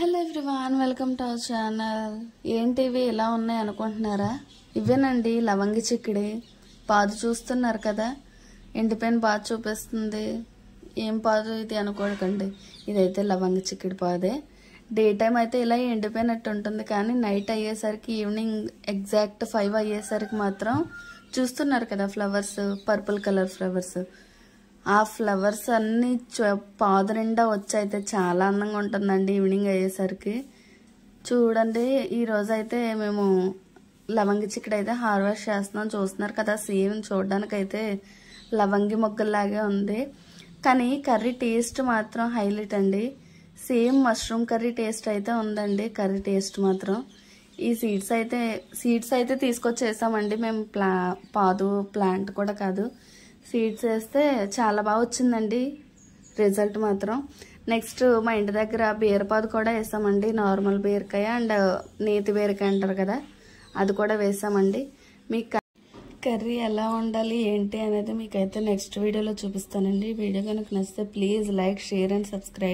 Hello everyone, welcome to our channel. ఏంటివి ఇలా ఉన్నాయి అనుకుంటున్నారా? ఇవేనండి లవంగి చిక్కుడి పాదు. చూస్తున్నారు కదా, ఎండిపోయిన పాదు చూపిస్తుంది. ఏం పాదు ఇది అనుకోకండి, ఇదైతే లవంగి చిక్కుడి పాదే. డే టైం అయితే ఇలా ఎండిపోయినట్టు ఉంటుంది, కానీ నైట్ అయ్యేసరికి, ఈవినింగ్ ఎగ్జాక్ట్ 5 అయ్యేసరికి మాత్రం చూస్తున్నారు కదా ఫ్లవర్స్, పర్పుల్ కలర్ ఫ్లవర్స్. ఆ ఫ్లవర్స్ అన్ని పాదు నిండా వచ్చి అయితే చాలా అందంగా ఉంటుందండి ఈవినింగ్ అయ్యేసరికి. చూడండి, ఈరోజు అయితే మేము లవంగి చిక్కుడు అయితే హార్వెస్ట్ చేస్తున్నాం. చూస్తున్నారు కదా, సేమ్ చూడడానికి అయితే లవంగి మొగ్గల్లాగే ఉంది, కానీ కర్రీ టేస్ట్ మాత్రం హైలైట్ అండి. సేమ్ మష్రూమ్ కర్రీ టేస్ట్ అయితే ఉందండి. కర్రీ టేస్ట్ మాత్రం ఈ సీడ్స్ అయితే తీసుకొచ్చేసామండి మేము. పాదు ప్లాంట్ కూడా కాదు, సీడ్స్ వేస్తే చాలా బాగా వచ్చిందండి రిజల్ట్ మాత్రం. నెక్స్ట్ మా ఇంటి దగ్గర బీరపాదు కూడా వేసామండి. నార్మల్ బీరకాయ అండ్ నేతి బీరకాయ అంటారు కదా, అది కూడా వేసామండి. మీకు కర్రీ ఎలా ఉండాలి ఏంటి అనేది మీకైతే నెక్స్ట్ వీడియోలో చూపిస్తానండి. వీడియో కనుక నచ్చితే please like, share and subscribe.